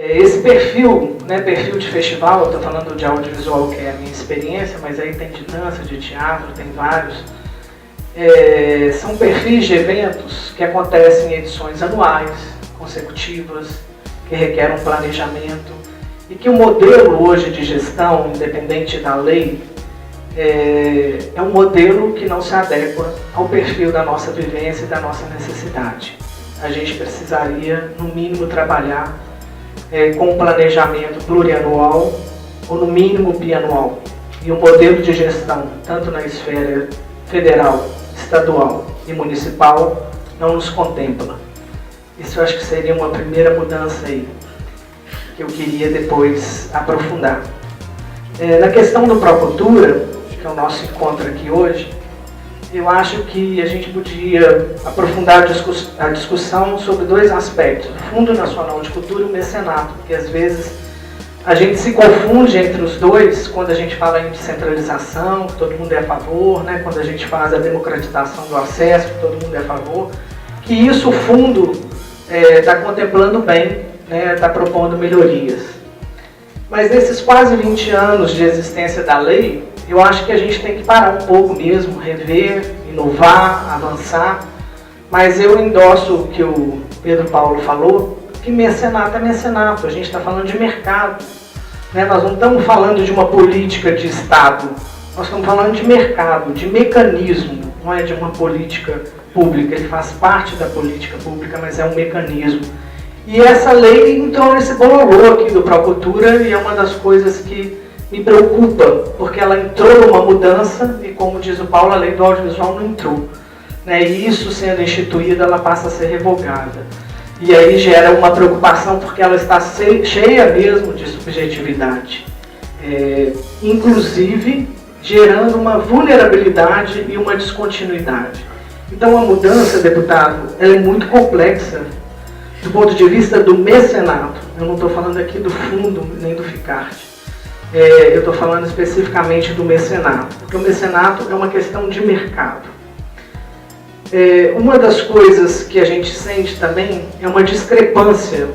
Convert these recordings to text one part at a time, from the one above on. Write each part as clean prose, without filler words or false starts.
Esse perfil, né, perfil de festival, eu estou falando de audiovisual, que é a minha experiência, mas aí tem de dança, de teatro, tem vários. São perfis de eventos que acontecem em edições anuais, consecutivas, que requerem um planejamento, e que o modelo hoje de gestão, independente da lei, é um modelo que não se adequa ao perfil da nossa vivência e da nossa necessidade. A gente precisaria, no mínimo, trabalhar com um planejamento plurianual ou, no mínimo, bianual. E o modelo de gestão, tanto na esfera federal, estadual e municipal, não nos contempla. Isso eu acho que seria uma primeira mudança aí, que eu queria depois aprofundar. Na questão do Procultura, que é o nosso encontro aqui hoje, eu acho que a gente podia aprofundar a discussão sobre dois aspectos: o Fundo Nacional de Cultura e o mecenato, porque às vezes a gente se confunde entre os dois quando a gente fala em descentralização, que todo mundo é a favor, né? Quando a gente faz a democratização do acesso, que todo mundo é a favor, que isso o fundo está contemplando bem, né? Está propondo melhorias. Mas nesses quase 20 anos de existência da lei, eu acho que a gente tem que parar um pouco mesmo, rever, inovar, avançar. Mas eu endosso o que o Pedro Paulo falou, que mecenato é mecenato, a gente está falando de mercado. Né? Nós não estamos falando de uma política de Estado, nós estamos falando de mercado, de mecanismo, não é de uma política pública. Ele faz parte da política pública, mas é um mecanismo. E essa lei entrou nesse bololô aqui do Procultura e é uma das coisas que me preocupa, porque ela entrou numa mudança e, como diz o Paulo, a lei do audiovisual não entrou. Né? E isso, sendo instituída, ela passa a ser revogada. E aí gera uma preocupação, porque ela está cheia mesmo de subjetividade. Inclusive, gerando uma vulnerabilidade e uma descontinuidade. Então, a mudança, deputado, ela é muito complexa do ponto de vista do mecenato. Eu não estou falando aqui do fundo, nem do FICART. Eu estou falando especificamente do mecenato, porque o mecenato é uma questão de mercado. Uma das coisas que a gente sente também é uma discrepância,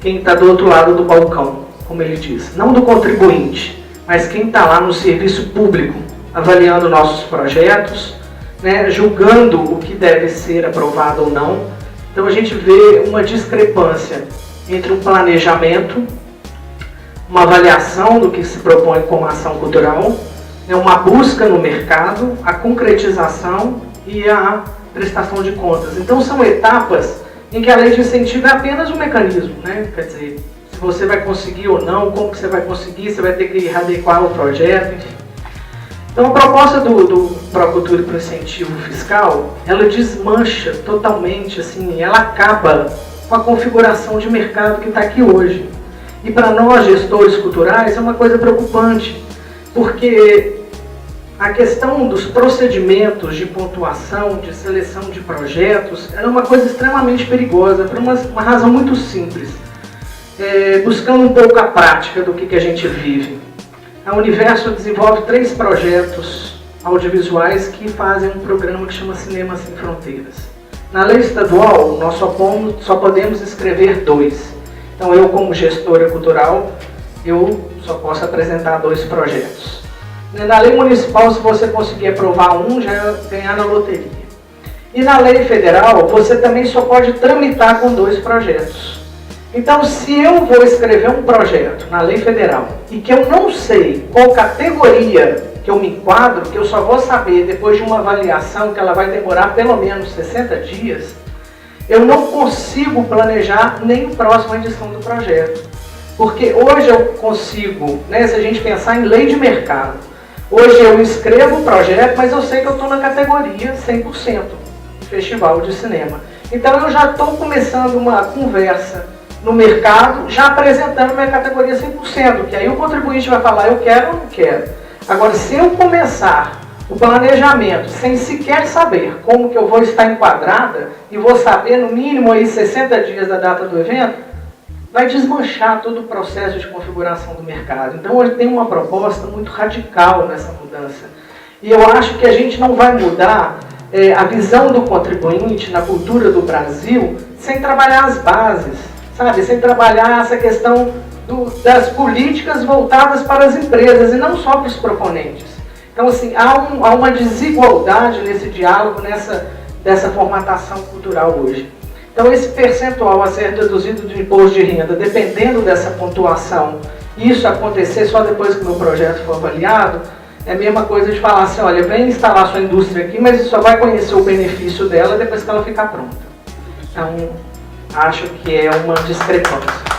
quem está do outro lado do balcão, como ele diz, não do contribuinte, mas quem está lá no serviço público, avaliando nossos projetos, né, julgando o que deve ser aprovado ou não. Então a gente vê uma discrepância entre um planejamento, uma avaliação do que se propõe como ação cultural, né, uma busca no mercado, a concretização e a prestação de contas. Então são etapas em que a lei de incentivo é apenas um mecanismo, né? Quer dizer, se você vai conseguir ou não, como que você vai conseguir, você vai ter que adequar o projeto, enfim. Então a proposta do Procultura para o incentivo fiscal, ela desmancha totalmente, assim, ela acaba com a configuração de mercado que está aqui hoje. E para nós, gestores culturais, é uma coisa preocupante, porque a questão dos procedimentos de pontuação, de seleção de projetos, é uma coisa extremamente perigosa, por uma razão muito simples. Buscando um pouco a prática do que a gente vive. A Universo desenvolve 3 projetos audiovisuais que fazem um programa que chama Cinema Sem Fronteiras. Na lei estadual, nós só podemos escrever 2. Então eu, como gestora cultural, eu só posso apresentar 2 projetos. Na lei municipal, se você conseguir aprovar um, já é ganhar na loteria. E na lei federal, você também só pode tramitar com 2 projetos. Então, se eu vou escrever um projeto na lei federal e que eu não sei qual categoria que eu me enquadro, que eu só vou saber depois de uma avaliação que ela vai demorar pelo menos 60 dias, eu não consigo planejar nem a próxima edição do projeto. Porque hoje eu consigo, né, se a gente pensar em lei de mercado, hoje eu escrevo o projeto, mas eu sei que eu estou na categoria 100% de festival de cinema. Então eu já estou começando uma conversa no mercado, já apresentando minha categoria 100%, que aí o contribuinte vai falar, eu quero ou não quero. Agora, se eu começar o planejamento sem sequer saber como que eu vou estar enquadrada, e vou saber no mínimo aí 60 dias da data do evento, vai desmanchar todo o processo de configuração do mercado. Então hoje tem uma proposta muito radical nessa mudança. E eu acho que a gente não vai mudar a visão do contribuinte na cultura do Brasil sem trabalhar as bases, sabe? Sem trabalhar essa questão das políticas voltadas para as empresas e não só para os proponentes. Então, assim, há uma desigualdade nesse diálogo, dessa formatação cultural hoje. Então, esse percentual a ser deduzido de imposto de renda, dependendo dessa pontuação, isso acontecer só depois que o meu projeto for avaliado, é a mesma coisa de falar assim, olha, vem instalar sua indústria aqui, mas só vai conhecer o benefício dela depois que ela ficar pronta. Então, acho que é uma discrepância.